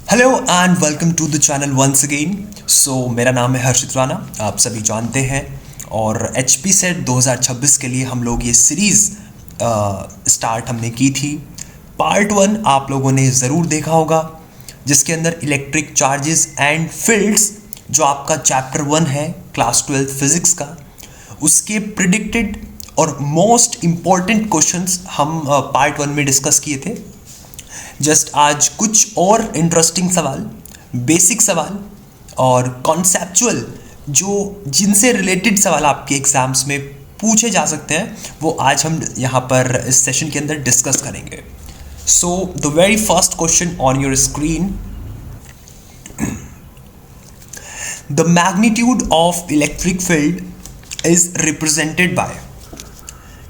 Hello and welcome to the channel once again. मेरा नाम है हर्षित राणा, आप सभी जानते हैं। और HP सेट 2026 के लिए हम लोग ये सीरीज़ स्टार्ट हमने की थी। पार्ट 1 आप लोगों ने ज़रूर देखा होगा, जिसके अंदर इलेक्ट्रिक चार्जेस एंड फील्ड्स, जो आपका चैप्टर 1 है क्लास 12 फिजिक्स का, उसके प्रिडिक्टेड और मोस्ट इम्पॉर्टेंट क्वेश्चंस हम पार्ट 1 में डिस्कस किए थे। जस्ट आज कुछ और इंटरेस्टिंग सवाल, बेसिक सवाल और कॉन्सेप्चुअल, जो जिनसे रिलेटेड सवाल आपके एग्जाम्स में पूछे जा सकते हैं, वो आज हम यहाँ पर इस सेशन के अंदर डिस्कस करेंगे। So the very first question on your screen, the magnitude of electric field is represented by.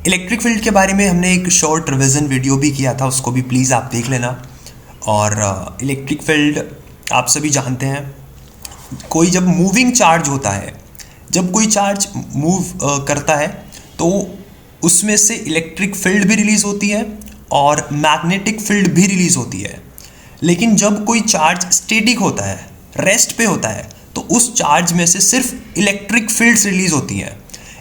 Electric field के बारे में हमने एक शॉर्ट रिवीजन वीडियो भी किया था, उसको भी प्लीज़ आप देख लेना। और इलेक्ट्रिक फील्ड आप सभी जानते हैं, कोई जब मूविंग चार्ज होता है, जब कोई चार्ज मूव करता है तो उसमें से इलेक्ट्रिक फील्ड भी रिलीज़ होती है और मैग्नेटिक फील्ड भी रिलीज़ होती है। लेकिन जब कोई चार्ज स्टैटिक होता है, रेस्ट पे होता है, तो उस चार्ज में से सिर्फ इलेक्ट्रिक फील्ड्स रिलीज़ होती हैं।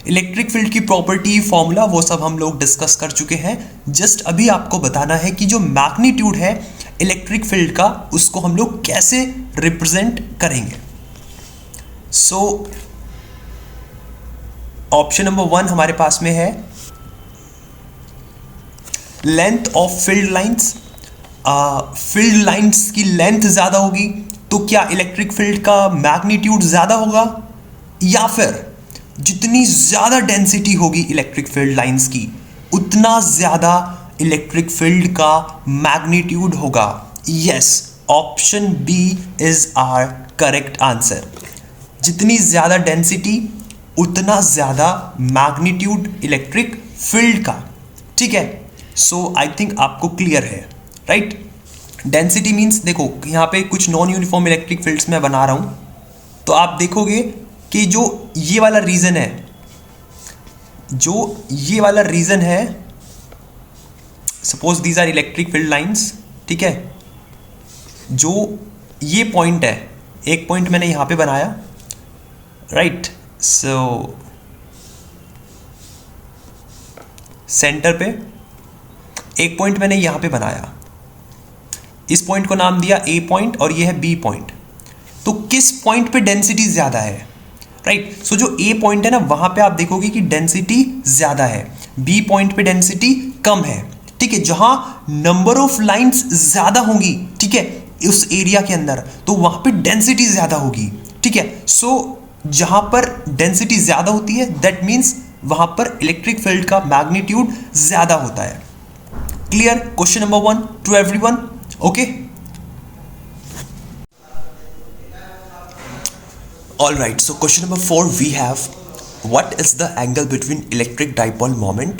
इलेक्ट्रिक फील्ड की प्रॉपर्टी, फॉर्मूला, वो सब हम लोग डिस्कस कर चुके हैं। जस्ट अभी आपको बताना है कि जो मैग्नीट्यूड है इलेक्ट्रिक फील्ड का, उसको हम लोग कैसे रिप्रेजेंट करेंगे। सो ऑप्शन नंबर 1 हमारे पास में है length of field lines. Field lines की लेंथ ज़्यादा होगी तो क्या इलेक्ट्रिक फील्ड का मैग्नीट्यूड ज़्यादा होगा, या फिर जितनी ज़्यादा डेंसिटी होगी इलेक्ट्रिक फील्ड लाइंस की, उतना ज़्यादा इलेक्ट्रिक फील्ड का मैग्नीट्यूड होगा। Yes, option B is our correct answer. जितनी ज़्यादा डेंसिटी, उतना ज़्यादा मैग्नीट्यूड इलेक्ट्रिक फील्ड का। ठीक है, सो आई थिंक आपको क्लियर है, राइट। डेंसिटी मीन्स, देखो यहाँ पे कुछ नॉन यूनिफॉर्म इलेक्ट्रिक फील्ड्स मैं बना रहा हूँ, तो आप देखोगे कि जो ये वाला रीजन है, suppose these are electric field lines, ठीक है। जो ये पॉइंट है, एक पॉइंट मैंने यहां पे बनाया, राइट। सो सेंटर पे एक पॉइंट मैंने यहां पे बनाया, इस पॉइंट को नाम दिया ए पॉइंट और ये है बी पॉइंट। तो किस पॉइंट पे डेंसिटी ज्यादा है, राइट। सो जो ए पॉइंट है ना, वहां पे आप देखोगे कि डेंसिटी ज्यादा है, बी पॉइंट पे डेंसिटी कम है। ठीक है, जहां नंबर ऑफ लाइंस ज्यादा होंगी, ठीक है, उस एरिया के अंदर, तो वहां पे डेंसिटी ज्यादा होगी। ठीक है, सो जहां पर डेंसिटी ज्यादा होती है, दैट मीन्स वहां पर इलेक्ट्रिक फील्ड का मैग्नीट्यूड ज्यादा होता है। Clear? Question number 1 to everyone, okay. Alright, so question number 4 we have, what is the angle between electric dipole moment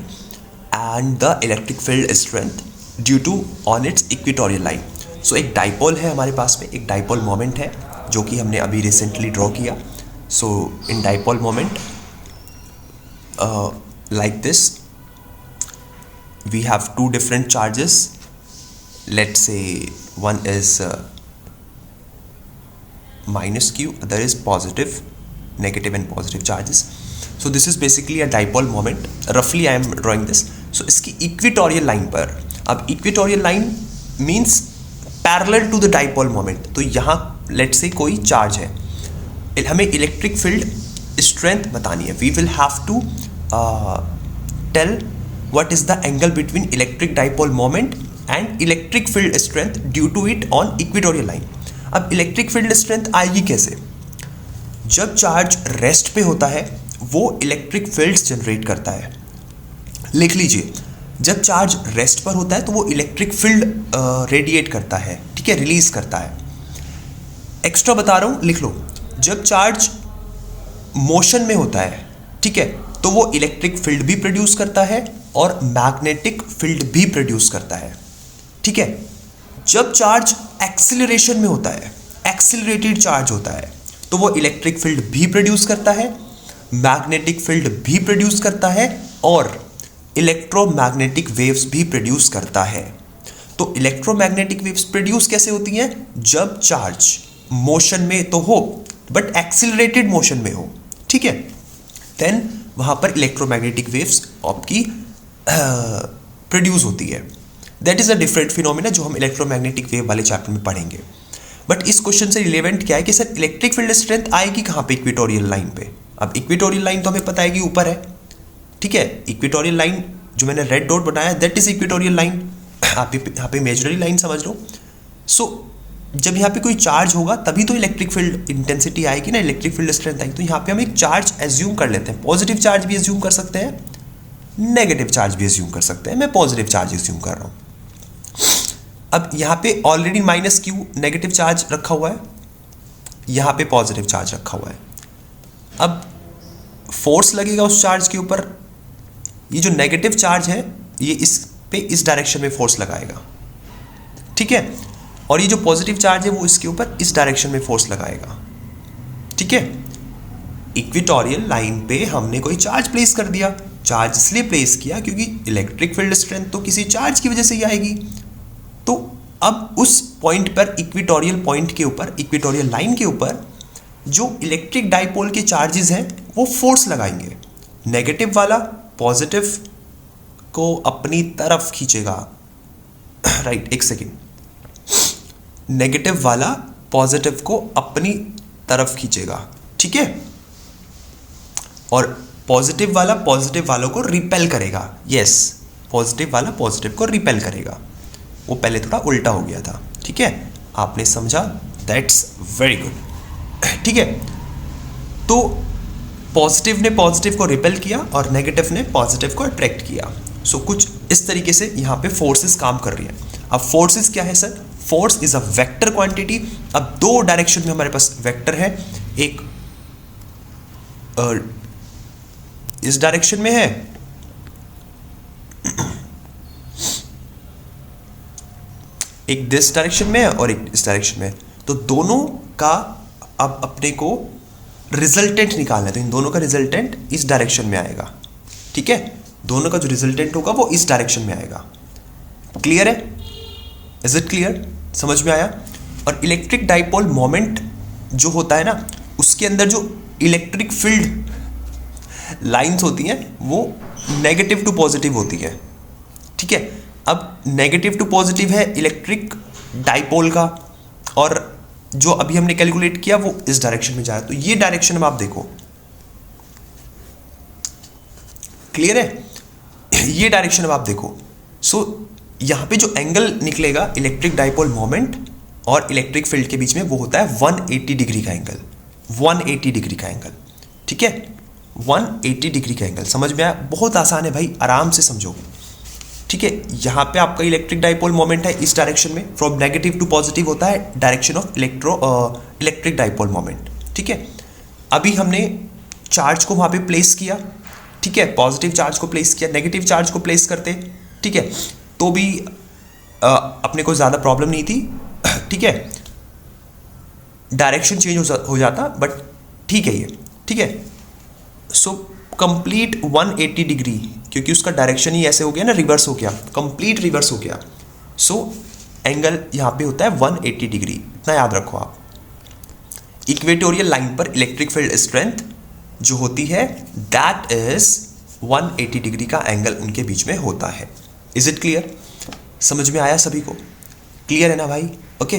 and the electric field strength due to on its equatorial line? So एक dipole है हमारे पास में, एक dipole moment है जो कि हमने अभी रिसेंटली ड्रॉ किया। So in dipole moment like this, we have two different charges. Let's say one is minus q, other is positive, negative and positive charges. So this is basically a dipole moment. Roughly I am drawing this. So इसकी equatorial line पर, अब equatorial line means parallel to the dipole moment. तो यहाँ let's say कोई charge है, हमें electric field strength बतानी है। We will have to tell what is the angle between electric dipole moment and electric field strength due to it on equatorial line. अब electric field strength आएगी कैसे? जब charge rest पे होता है वो इलेक्ट्रिक फील्ड्स जनरेट करता है। लिख लीजिए, जब चार्ज रेस्ट पर होता है तो वो इलेक्ट्रिक फील्ड रेडिएट करता है, ठीक है, रिलीज करता है। एक्स्ट्रा बता रहा हूँ, लिख लो। जब चार्ज मोशन में होता है, ठीक है, तो वो इलेक्ट्रिक फील्ड भी प्रोड्यूस करता है और मैग्नेटिक फील्ड भी प्रोड्यूस करता है। ठीक है, जब चार्ज एक्सीलरेशन में होता है, एक्सीलरेटेड चार्ज होता है, तो वो इलेक्ट्रिक फील्ड भी प्रोड्यूस करता है, मैग्नेटिक फील्ड भी प्रोड्यूस करता है और इलेक्ट्रोमैग्नेटिक वेव्स भी प्रोड्यूस करता है। तो इलेक्ट्रोमैग्नेटिक वेव्स प्रोड्यूस कैसे होती हैं? जब चार्ज मोशन में तो हो बट एक्सिलरेटेड मोशन में हो, ठीक है, देन वहां पर इलेक्ट्रोमैग्नेटिक वेव्स आपकी प्रोड्यूस होती है। That is a different phenomena जो हम इलेक्ट्रोमैग्नेटिक वेव वाले चैप्टर में पढ़ेंगे। बट इस क्वेश्चन से रिलेवेंट क्या है कि सर इलेक्ट्रिक फील्ड स्ट्रेंथ आएगी कहाँ पे? इक्वेटोरियल लाइन पे। अब इक्वेटोरियल लाइन तो हमें पता है कि ऊपर है, ठीक है, इक्वेटोरियल लाइन जो मैंने रेड डॉट बनाया दैट इज इक्वेटोरियल लाइन, आप यहाँ पे इमेजिनरी लाइन समझ लो। सो जब यहाँ पे कोई चार्ज होगा तभी तो इलेक्ट्रिक फील्ड इंटेंसिटी आएगी ना, इलेक्ट्रिक फील्ड स्ट्रेंथ आएगी। तो यहाँ पे हम एक चार्ज एज्यूम कर लेते हैं, पॉजिटिव चार्ज भी एज्यूम कर सकते हैं, नेगेटिव चार्ज भी एज्यूम कर सकते हैं। मैं पॉजिटिव चार्ज एज्यूम कर रहा हूँ। अब यहाँ पे already minus Q negative charge रखा हुआ है, यहाँ पे पॉजिटिव चार्ज रखा हुआ है। अब फोर्स लगेगा उस चार्ज के ऊपर, ये जो नेगेटिव चार्ज है ये इस पे इस डायरेक्शन में फोर्स लगाएगा, ठीक है, और ये जो पॉजिटिव चार्ज है वो इसके ऊपर इस डायरेक्शन में फोर्स लगाएगा, ठीक है। इक्वेटोरियल लाइन पे हमने कोई चार्ज प्लेस कर दिया, चार्ज इसलिए प्लेस किया क्योंकि इलेक्ट्रिक फील्ड स्ट्रेंथ तो किसी चार्ज की वजह से ही आएगी। तो अब उस पॉइंट पर इक्वेटोरियल पॉइंट के ऊपर, इक्वेटोरियल लाइन के ऊपर जो इलेक्ट्रिक डाइपोल के चार्जेस हैं वो फोर्स लगाएंगे। नेगेटिव वाला पॉजिटिव को अपनी तरफ खींचेगा, राइट, एक सेकेंड, नेगेटिव वाला पॉजिटिव को अपनी तरफ खींचेगा, ठीक है, और पॉजिटिव वाला पॉजिटिव वालों को रिपेल करेगा। यस, पॉजिटिव वाला पॉजिटिव को रिपेल करेगा। वो पहले थोड़ा उल्टा हो गया था, ठीक है, आपने समझा, दैट्स वेरी गुड, ठीक है। तो पॉजिटिव ने पॉजिटिव को रिपेल किया और नेगेटिव ने पॉजिटिव को अट्रैक्ट किया। सो कुछ इस तरीके से यहाँ पे फोर्सेस काम कर रही हैं। अब फोर्सेस क्या है sir? Force is a vector quantity. अब दो डायरेक्शन में हमारे पास वेक्टर है, एक इस डायरेक्शन में है, एक दिस डायरेक्शन में है और एक इस डायरेक्शन में है। तो दोनों का अब अपने को रिजल्टेंट निकालना है, तो इन दोनों का रिजल्टेंट इस डायरेक्शन में आएगा, ठीक है, दोनों का जो रिजल्टेंट होगा वो इस डायरेक्शन में आएगा। क्लियर है? Is it clear? समझ में आया? और इलेक्ट्रिक डाइपोल मोमेंट जो होता है ना, उसके अंदर जो इलेक्ट्रिक फील्ड लाइंस होती हैं वो नेगेटिव टू पॉजिटिव होती है, ठीक है। अब नेगेटिव टू पॉजिटिव है इलेक्ट्रिक डाइपोल का, और जो अभी हमने कैलकुलेट किया वो इस डायरेक्शन में जा रहा है। तो ये डायरेक्शन में आप देखो, क्लियर है? ये डायरेक्शन में आप देखो। सो यहां पे जो एंगल निकलेगा इलेक्ट्रिक डाइपोल मोमेंट और इलेक्ट्रिक फील्ड के बीच में वो होता है 180 डिग्री का एंगल, 180 डिग्री का एंगल, ठीक है, 180 डिग्री का एंगल। समझ में आया? बहुत आसान है भाई, आराम से समझो, ठीक है। यहाँ पे आपका इलेक्ट्रिक डाइपोल मोमेंट है इस डायरेक्शन में, फ्रॉम नेगेटिव टू पॉजिटिव होता है direction of electric dipole moment, ठीक है। अभी हमने चार्ज को वहाँ पे प्लेस किया, ठीक है, पॉजिटिव चार्ज को प्लेस किया, नेगेटिव चार्ज को प्लेस करते, ठीक है, तो भी अपने को ज़्यादा प्रॉब्लम नहीं थी, ठीक है, डायरेक्शन चेंज हो जाता, बट ठीक है ये, ठीक है। सो कंप्लीट 180 डिग्री, क्योंकि उसका डायरेक्शन ही ऐसे हो गया ना, रिवर्स हो गया, कंप्लीट रिवर्स हो गया। सो एंगल यहाँ पे होता है 180 डिग्री, इतना याद रखो आप। इक्वेटोरियल लाइन पर इलेक्ट्रिक फील्ड स्ट्रेंथ जो होती है दैट इज 180 डिग्री का एंगल उनके बीच में होता है। Is it clear? समझ में आया सभी को? क्लियर है ना भाई? ओके।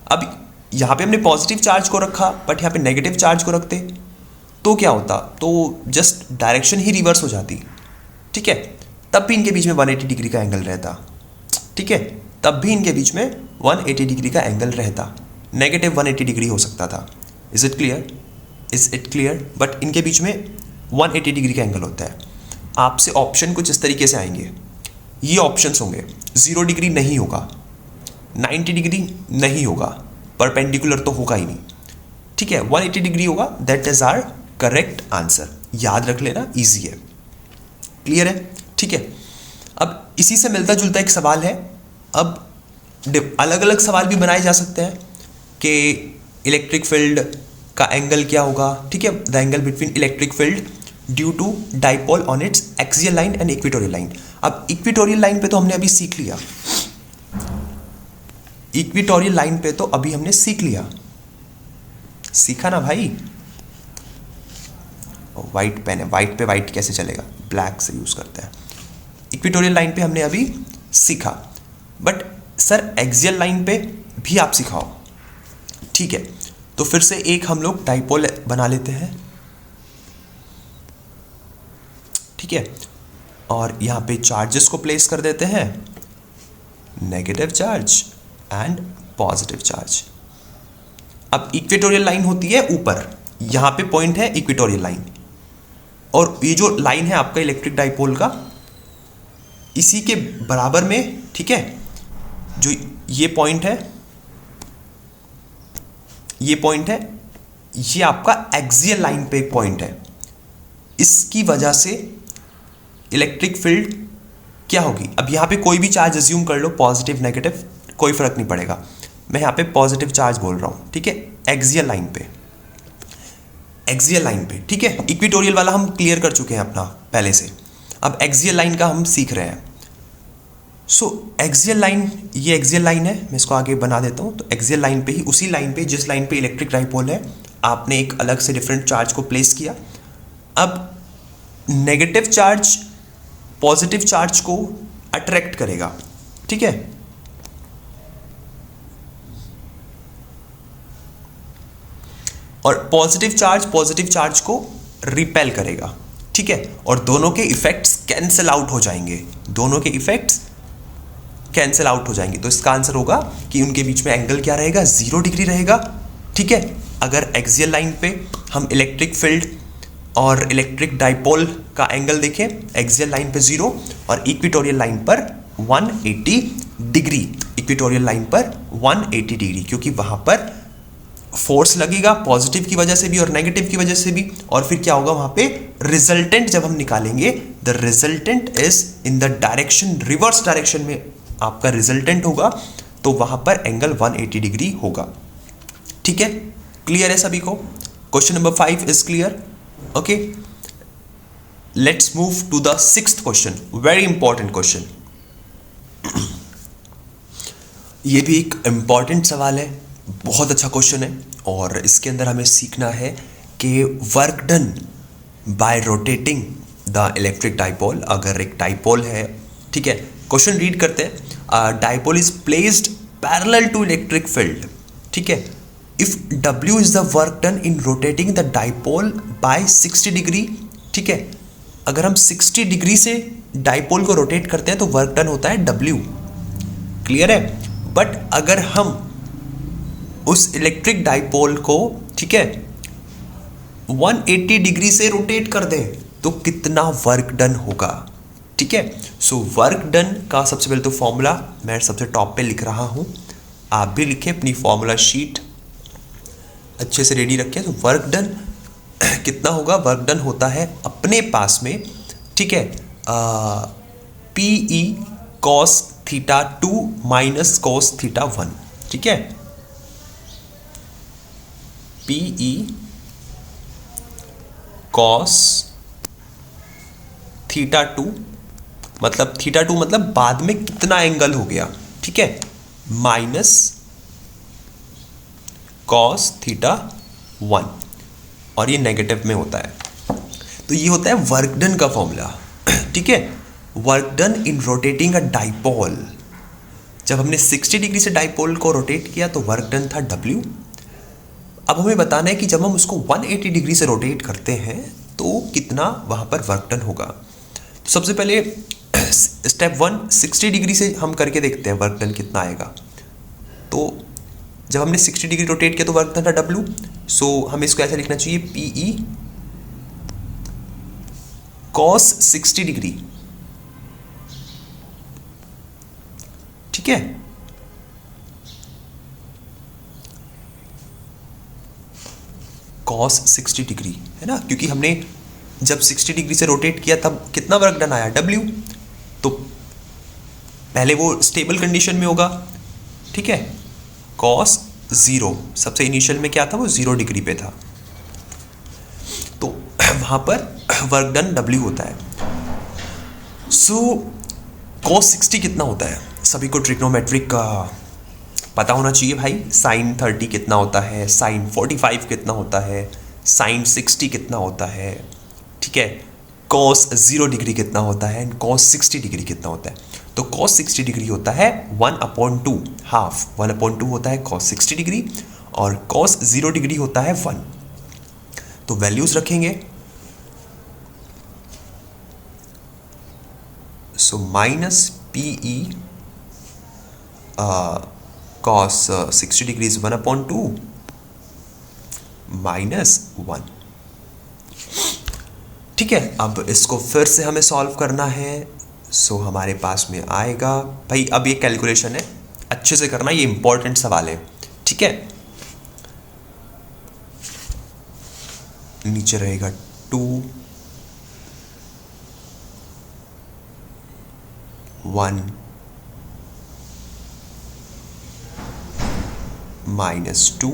अब यहाँ पे हमने पॉजिटिव चार्ज को रखा, बट यहाँ पे नेगेटिव चार्ज को रखते तो क्या होता? तो जस्ट डायरेक्शन ही रिवर्स हो जाती, ठीक है, तब भी इनके बीच में 180 डिग्री का एंगल रहता, ठीक है, तब भी इनके बीच में 180 डिग्री का एंगल रहता, नेगेटिव 180 डिग्री हो सकता था। Is it clear? Is it clear? But इनके बीच में 180 डिग्री का एंगल होता है। आपसे ऑप्शन कुछ इस तरीके से आएंगे, ये ऑप्शंस होंगे, 0 डिग्री नहीं होगा, 90 डिग्री नहीं होगा, परपेंडिकुलर तो होगा ही नहीं, ठीक है, 180 डिग्री होगा, that is our correct answer. याद रख लेना, इजी है। क्लियर है? ठीक है। अब इसी से मिलता जुलता एक सवाल है, अब अलग अलग सवाल भी बनाए जा सकते हैं कि इलेक्ट्रिक फील्ड का एंगल क्या होगा, ठीक है, the angle between electric field due to dipole on its axial line and equatorial line. अब इक्वेटोरियल लाइन पे तो हमने अभी सीख लिया, इक्वेटोरियल लाइन पे तो अभी हमने सीख लिया, सीखा ना भाई। वाइट पेन है, वाइट पे वाइट कैसे चलेगा, ब्लैक से यूज करते हैं। इक्वेटोरियल लाइन पे हमने अभी सीखा, बट सर एक्सियल लाइन पे भी आप सिखाओ, ठीक है। तो फिर से एक हम लोग डाइपोल बना लेते हैं, ठीक है, और यहां पे चार्जेस को प्लेस कर देते हैं, negative charge and positive charge. अब इक्वेटोरियल लाइन होती है ऊपर, यहां पे पॉइंट है इक्वेटोरियल लाइन, और ये जो लाइन है आपका इलेक्ट्रिक डाइपोल का, इसी के बराबर में, ठीक है, जो ये पॉइंट है, ये पॉइंट है, ये आपका एक्सियल लाइन पे एक पॉइंट है। इसकी वजह से इलेक्ट्रिक फील्ड क्या होगी, अब यहां पे कोई भी चार्ज अज्यूम कर लो, पॉजिटिव नेगेटिव कोई फर्क नहीं पड़ेगा, मैं यहां पे पॉजिटिव चार्ज बोल रहा हूं, ठीक है, एक्सियल लाइन पे, एक्सियल लाइन पे, ठीक है। इक्वेटोरियल वाला हम क्लियर कर चुके हैं अपना पहले से, अब एक्सियल लाइन का हम सीख रहे हैं। सो एक्सियल लाइन, ये एक्सियल लाइन है, मैं इसको आगे बना देता हूँ। तो एक्सियल लाइन पे ही, उसी लाइन पे जिस लाइन पे इलेक्ट्रिक डाइपोल है, आपने एक अलग से डिफरेंट चार्ज को प्लेस किया। अब नेगेटिव चार्ज पॉजिटिव चार्ज को अट्रैक्ट करेगा, ठीक है, और पॉजिटिव चार्ज को रिपेल करेगा, ठीक है, और दोनों के इफेक्ट्स कैंसिल आउट हो जाएंगे, दोनों के इफेक्ट्स कैंसिल आउट हो जाएंगे। तो इसका आंसर होगा कि उनके बीच में एंगल क्या रहेगा, 0 डिग्री रहेगा, ठीक है। अगर एक्सियल लाइन पे हम इलेक्ट्रिक फील्ड और इलेक्ट्रिक डाइपोल का एंगल देखें, एक्सियल लाइन पे 0 और इक्वेटोरियल लाइन पर 180 डिग्री, इक्वेटोरियल लाइन पर 180 डिग्री, क्योंकि वहां पर फोर्स लगेगा पॉजिटिव की वजह से भी और नेगेटिव की वजह से भी, और फिर क्या होगा वहां पे रिजल्टेंट जब हम निकालेंगे, the resultant is in the direction, reverse direction में आपका रिजल्टेंट होगा, तो वहां पर एंगल 180 डिग्री होगा, ठीक है। क्लियर है सभी को? Question number 5 is clear, okay. Let's move to the 6th question, very important question. ये भी एक इंपॉर्टेंट सवाल है, बहुत अच्छा क्वेश्चन है, और इसके अंदर हमें सीखना है कि work done by rotating the electric dipole. अगर एक डाइपोल है, ठीक है, क्वेश्चन रीड करते हैं। Dipole is placed parallel to electric field, ठीक है, if W is the work done in rotating the dipole by 60 degree, ठीक है। अगर हम 60 डिग्री से डाइपोल को रोटेट करते हैं तो वर्क डन होता है W, क्लियर है। बट अगर हम उस इलेक्ट्रिक डाइपोल को, ठीक है, 180 डिग्री से रोटेट कर दें तो कितना वर्क डन होगा, ठीक है। सो वर्क डन का सबसे पहले तो फॉर्मूला मैं सबसे टॉप पे लिख रहा हूं, आप भी लिखें अपनी फॉर्मूला शीट अच्छे से रेडी रखें। तो वर्क डन कितना होगा, वर्क डन होता है अपने पास में, ठीक है, PE cos theta 2 minus cos theta 1, ठीक है, PE cos थीटा 2, मतलब थीटा 2 मतलब बाद में कितना एंगल हो गया, ठीक है, माइनस cos थीटा 1, और ये नेगेटिव में होता है। तो ये होता है वर्क डन का फॉर्मूला, ठीक है, work done in rotating a dipole. जब हमने 60 डिग्री से डाइपोल को रोटेट किया तो वर्क डन था W। अब हमें बताना है कि जब हम उसको 180 डिग्री से रोटेट करते हैं तो कितना वहां पर वर्क डन होगा। तो सबसे पहले स्टेप 1 60 डिग्री से हम करके देखते हैं वर्क डन कितना आएगा। तो जब हमने 60 डिग्री रोटेट किया तो वर्क डन था W, सो हमें इसको ऐसा लिखना चाहिए PE cos 60 डिग्री, ठीक है, cos 60 डिग्री है ना, क्योंकि हमने जब 60 डिग्री से रोटेट किया तब कितना वर्क डन आया W, तो पहले वो स्टेबल कंडीशन में होगा, ठीक है, cos 0 सबसे इनिशियल में क्या था, वो 0 डिग्री पे था, तो वहां पर वर्क डन W होता है। सो cos 60 कितना होता है? सभी को ट्रिग्नोमेट्रिक का पता होना चाहिए भाई। sin 30 कितना होता है, sin 45 कितना होता है, sin 60 कितना होता है, ठीक है, cos 0 डिग्री कितना होता है, cos 60 डिग्री कितना होता है। तो cos 60 डिग्री होता है 1/2, हाफ 1/2 होता है cos 60 डिग्री, और cos 0 डिग्री होता है 1। तो वैल्यूज रखेंगे, so minus PE cos 60 degree is 1/2 -1। ठीक है, अब इसको फिर से हमें सॉल्व करना है। सो हमारे पास में आएगा भाई, अब ये कैलकुलेशन है, अच्छे से करना, ये इंपॉर्टेंट सवाल है, ठीक है। नीचे रहेगा 2 1 -2,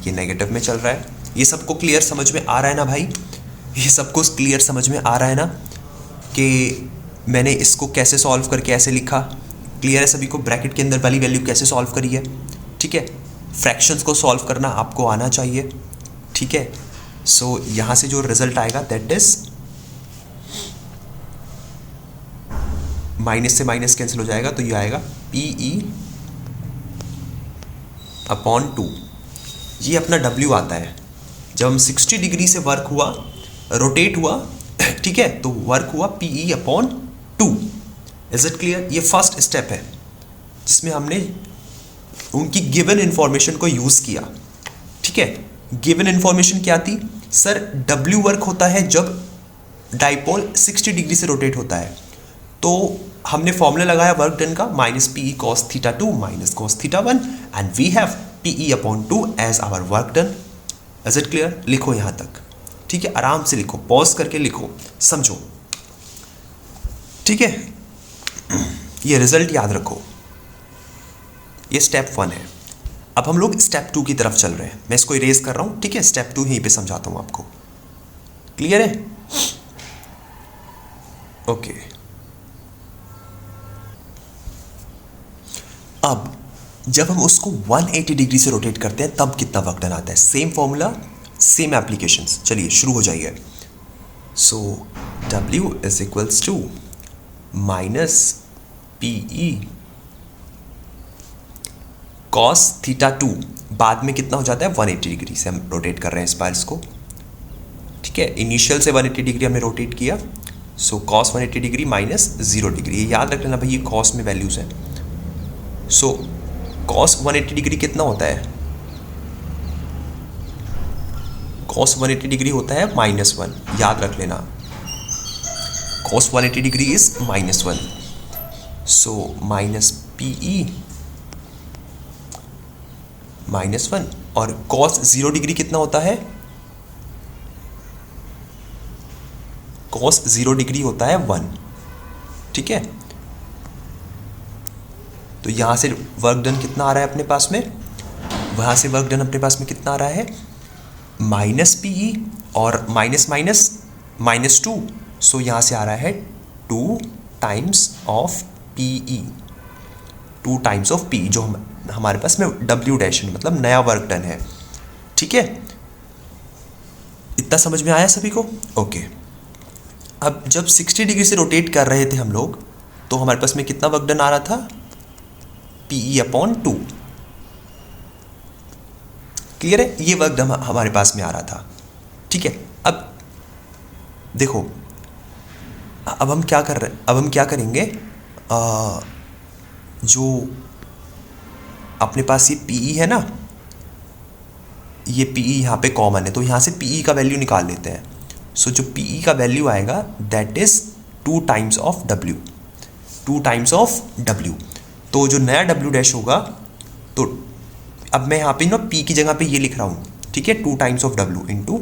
ये नेगेटिव में चल रहा है। ये सबको क्लियर समझ में आ रहा है ना भाई? ये सबको क्लियर समझ में आ रहा है ना कि मैंने इसको कैसे सॉल्व करके ऐसे लिखा? क्लियर है सभी को? ब्रैकेट के अंदर वाली वैल्यू कैसे सॉल्व करी है? ठीक है, फ्रैक्शंस को सॉल्व करना आपको आना चाहिए, ठीक है। सो यहाँ से जो रिजल्ट आएगा दैट इज, माइनस से माइनस कैंसिल हो जाएगा, तो ये आएगा PE/2। ये अपना W आता है। जब हम 60 डिग्री से वर्क हुआ, रोटेट हुआ, ठीक है, तो वर्क हुआ PE/2। Is it clear? ये फर्स्ट स्टेप है जिसमें हमने उनकी गिवन इंफॉर्मेशन को यूज किया, ठीक है। गिवन इंफॉर्मेशन क्या थी सर? W वर्क होता है जब डाइपोल 60 डिग्री से रोटेट होता है, तो हमने फॉर्मूला लगाया वर्क डन का, -PE cos θ2 -cos θ1, and we have PE/2 as our work done. Is it clear? लिखो यहां तक, ठीक है, आराम से लिखो, पॉज करके लिखो, समझो, ठीक है। ये रिजल्ट याद रखो, ये स्टेप 1 है। अब हम लोग स्टेप 2 की तरफ चल रहे हैं। मैं इसको इरेज कर रहा हूं, ठीक है, स्टेप 2 यहीं पे समझाता हूं आपको। क्लियर है? ओके। अब जब हम उसको 180 डिग्री से रोटेट करते हैं तब कितना वर्क डन आता है? Same formula, same applications. चलिए शुरू हो जाइए। So W is equals to -PE cos θ2, बाद में कितना हो जाता है? 180 डिग्री से हम रोटेट कर रहे हैं इस बार इसको, ठीक है। इनिशियल से 180 डिग्री हमने रोटेट किया, सो cos 180 डिग्री -0 डिग्री। ये याद रख लेना भाई, ये cos में वैल्यूज है। सो cos 180 डिग्री कितना होता है? cos 180 डिग्री होता है -1, याद रख लेना। cos 180 degree is -1, so -PE -1, और cos 0 डिग्री कितना होता है? cos 0 डिग्री होता है 1, ठीक है। तो यहां से वर्क डन कितना आ रहा है अपने पास में? वहां से वर्क डन अपने पास में कितना आ रहा है? -PE और -2, सो यहां से आ रहा है 2 times of PE, 2 times of PE, जो हमारे पास में W डैश मतलब नया वर्क डन है, ठीक है। इतना समझ में आया सभी को? ओके। अब जब 60 डिग्री से रोटेट कर रहे थे हम लोग, तो हमारे पास में कितना वर्क डन आ रहा था? PE/2। क्लियर है? ये वर्क डन हमारे पास में आ रहा था, ठीक है। अब देखो, अब हम क्या कर रहे हैं? अब हम क्या करेंगे? जो अपने पास ये PE है ना, ये PE यहाँ पे कॉमन है, तो यहाँ से PE का वैल्यू निकाल लेते हैं। सो जो PE का वैल्यू आएगा that is 2 times of W, 2 times of W। तो जो नया W डैश होगा, तो अब मैं यहाँ पे ना P की जगह पे ये लिख रहा हूँ, ठीक है, 2 times of W into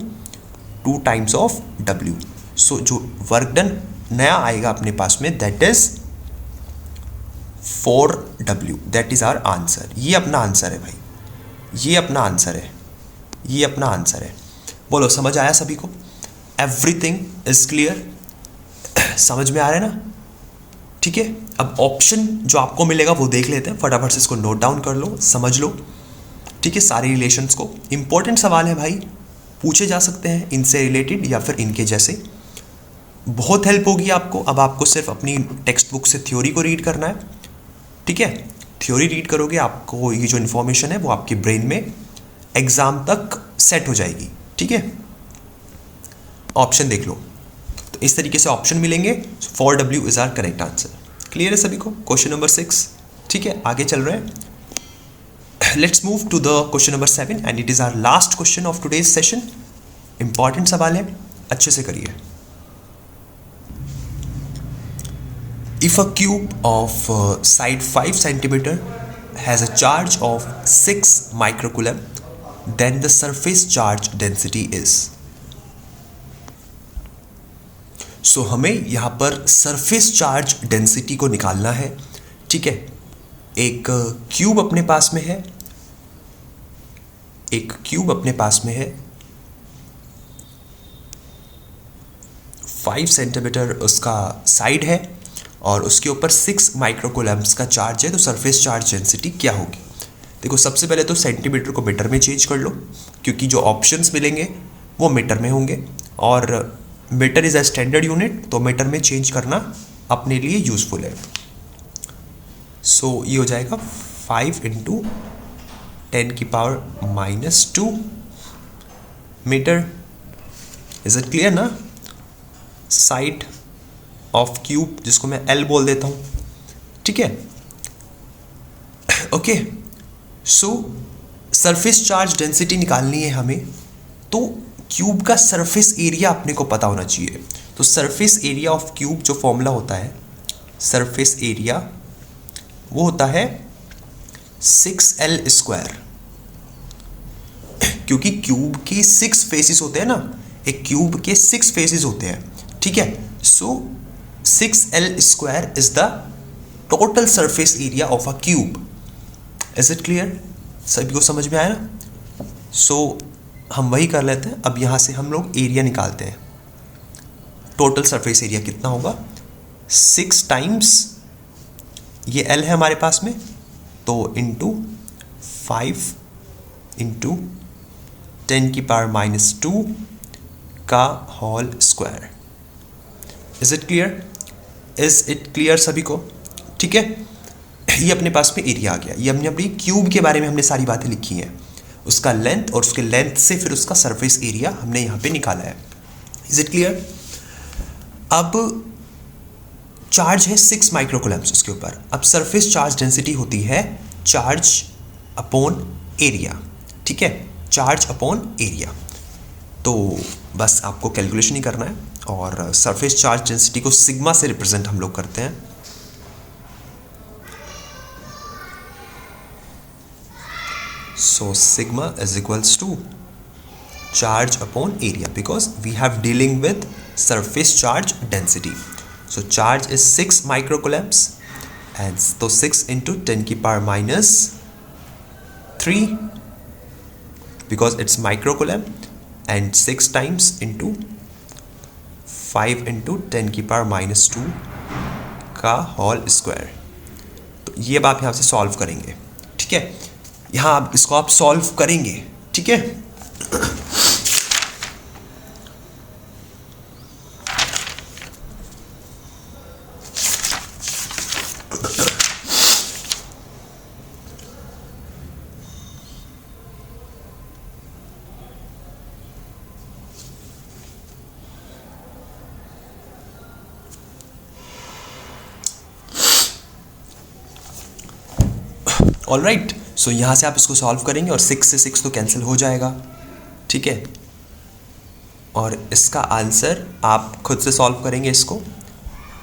2 times of W। So जो वर्क डन नया आएगा अपने पास में that is 4W, that is our answer. ये अपना आंसर है भाई, ये अपना आंसर है, ये अपना आंसर है। बोलो, समझ आया सभी को? Everything is clear? समझ में आ रहा है ना? ठीक है, अब ऑप्शन जो आपको मिलेगा वो देख लेते हैं, फटाफट से इसको नोट डाउन कर लो, समझ लो, ठीक है, सारी रिलेशंस को। इंपॉर्टेंट सवाल है भाई, पूछे जा सकते हैं इनसे रिलेटेड या फिर इनके जैसे, बहुत हेल्प होगी आपको। अब आपको सिर्फ अपनी टेक्स्ट बुक से थ्योरी को रीड करना है, ठीक है, थ्योरी रीड करोगे, आपको ये जो इन्फॉर्मेशन है वो आपके ब्रेन में एग्जाम तक सेट हो जाएगी, ठीक है। ऑप्शन देख लो, तो इस तरीके से ऑप्शन मिलेंगे। 4W is our correct answer. Clear है सभी को? क्वेश्चन नंबर 6, ठीक है, आगे चल रहे हैं। Let's move to the question number 7 and it is our last question of today's session. Important सवाल है, अच्छे से करिए। If a cube of side 5 centimeter has a charge of 6 microcoulomb, then the surface charge density is. So हमें यहाँ पर surface charge density को निकालना है, ठीक है। एक क्यूब अपने पास में है, एक क्यूब अपने पास में है, 5 सेंटीमीटर उसका साइड है और उसके ऊपर 6 माइक्रोकूलम्ब्स का चार्ज है, तो सरफेस चार्ज डेंसिटी क्या होगी? देखो, सबसे पहले तो सेंटीमीटर को मीटर में चेंज कर लो, क्योंकि जो ऑप्शंस मिलेंगे वो मीटर में होंगे और meter is a standard unit, तो मीटर में चेंज करना अपने लिए यूज़फुल है। सो ये हो जाएगा 5 × 10⁻⁻² मीटर। इज इट क्लियर ना? साइड ऑफ क्यूब, जिसको मैं L बोल देता हूँ, ठीक है, ओके। सो सरफेस चार्ज डेंसिटी निकालनी है हमें, तो क्यूब का सरफेस एरिया अपने को पता होना चाहिए। तो सरफेस एरिया ऑफ क्यूब जो फॉर्मूला होता है, सरफेस एरिया वो होता है 6L², क्योंकि क्यूब के 6 फेसेस होते हैं ना, एक क्यूब के 6 फेसेस होते हैं, ठीक है। सो 6L² is the total surface area of a cube. Is it clear? सभी को समझ में आया ना? So हम वही कर लेते हैं। अब यहाँ से हम लोग एरिया निकालते हैं। टोटल सरफेस एरिया कितना होगा? 6 टाइम्स ये L है हमारे पास में, तो इंटू 5 इंटू 10⁻² का whole square. Is it clear? Is it clear सभी को? ठीक है, ये अपने पास में एरिया आ गया। ये हमने अपनी क्यूब के बारे में हमने सारी बातें लिखी हैं, उसका लेंथ और उसके लेंथ से फिर उसका सरफेस एरिया हमने यहाँ पे निकाला है। Is it clear? अब चार्ज है 6 माइक्रोकूलम्ब्स उसके ऊपर। अब सरफेस चार्ज डेंसिटी होती है चार्ज अपॉन एरिया, ठीक है, चार्ज अपॉन एरिया। तो बस आपको कैलकुलेशन ही करना है और सरफेस चार्ज डेंसिटी को सिग्मा से रिप्रेजेंट हम लोग करते हैं। So sigma is equals to charge upon area, because we have dealing with surface charge density. So charge is 6 microcoulombs and तो 6 into 10⁻³ because it's microcoulomb and 6 times into 5 into 10⁻² का whole square. तो ये अब आप यहाँ से solve करेंगे, ठीक है, यहाँ आप इसको आप सॉल्व करेंगे, ठीक है। ऑल राइट, सो यहाँ से आप इसको सॉल्व करेंगे और 6 से 6 तो कैंसिल हो जाएगा, ठीक है, और इसका आंसर आप खुद से सॉल्व करेंगे इसको,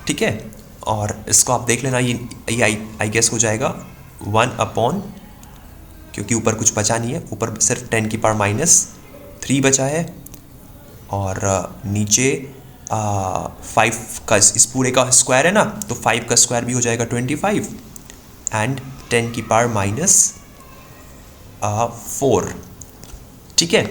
ठीक है, और इसको आप देख लेना, ये आई गेस हो जाएगा 1 अपॉन, क्योंकि ऊपर कुछ बचा नहीं है, ऊपर सिर्फ 10⁻³ बचा है और नीचे 5 का इस पूरे का स्क्वायर है ना, तो 5 का स्क्वायर भी हो जाएगा 25 एंड 10⁻⁴, ठीक है।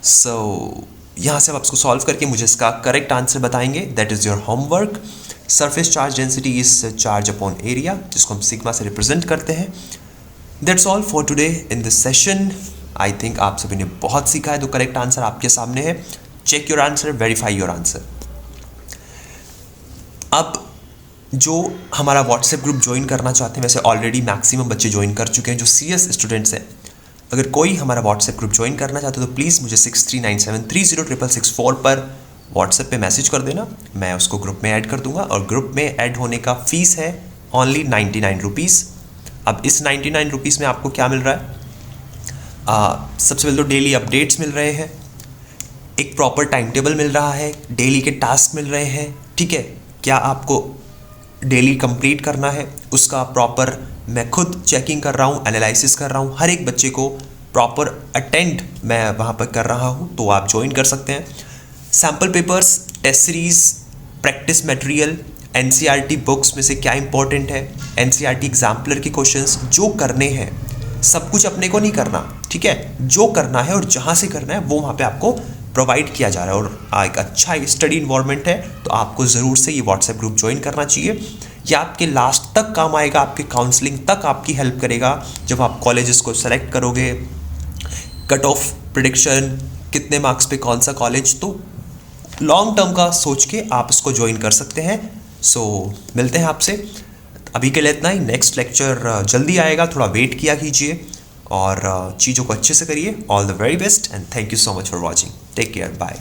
सो यहाँ से आप इसको सॉल्व करके मुझे इसका करेक्ट आंसर बताएंगे। That is your homework. Surface charge density is charge upon area, जिसको हम सिग्मा से रिप्रेजेंट करते हैं। That's all for today in this session. I think आप सभी ने बहुत सीखा है। तो करेक्ट आंसर आपके सामने है। Check your answer, verify your answer. अब जो हमारा व्हाट्सएप ग्रुप ज्वाइन करना चाहते हैं, वैसे ऑलरेडी मैक्सिमम बच्चे ज्वाइन कर चुके हैं जो सीरियस स्टूडेंट्स हैं। अगर कोई हमारा व्हाट्सएप ग्रुप ज्वाइन करना चाहते हो तो प्लीज़ मुझे 6397306664 पर व्हाट्सएप पे मैसेज कर देना, मैं उसको ग्रुप में ऐड कर दूंगा। और ग्रुप में ऐड होने का फ़ीस है ओनली 99 रुपीज़। अब इस 99 रुपीज़ में आपको क्या मिल रहा है? सबसे पहले तो डेली अपडेट्स मिल रहे हैं, एक प्रॉपर टाइम टेबल मिल रहा है, डेली के टास्क मिल रहे हैं, ठीक है। क्या आपको डेली कंप्लीट करना है उसका प्रॉपर मैं खुद चेकिंग कर रहा हूँ, एनालिसिस कर रहा हूँ, हर एक बच्चे को प्रॉपर अटेंड मैं वहाँ पर कर रहा हूँ, तो आप ज्वाइन कर सकते हैं। Sample papers, test series, practice material, NCERT books में से क्या इंपॉर्टेंट है, एनसीईआरटी एग्जाम्पलर के क्वेश्चंस जो करने हैं, सब कुछ अपने को नहीं करना, ठीक है। जो करना है और जहाँ से करना है वो वहाँ पे आपको प्रोवाइड किया जा रहा है और एक अच्छा स्टडी इन्वायरमेंट है, तो आपको ज़रूर से ये व्हाट्सएप ग्रुप ज्वाइन करना चाहिए। ये आपके लास्ट तक काम आएगा, आपके काउंसलिंग तक आपकी हेल्प करेगा जब आप कॉलेजेस को सेलेक्ट करोगे, कट ऑफ प्रेडिक्शन, कितने मार्क्स पे कौन सा कॉलेज, तो लॉन्ग टर्म का सोच के आप इसको ज्वाइन कर सकते हैं। सो मिलते हैं आपसे, अभी के लिए इतना ही। नेक्स्ट लेक्चर जल्दी आएगा, थोड़ा वेट किया कीजिए और चीज़ों को अच्छे से करिए। All the very best and thank you so much for watching. Take care, bye.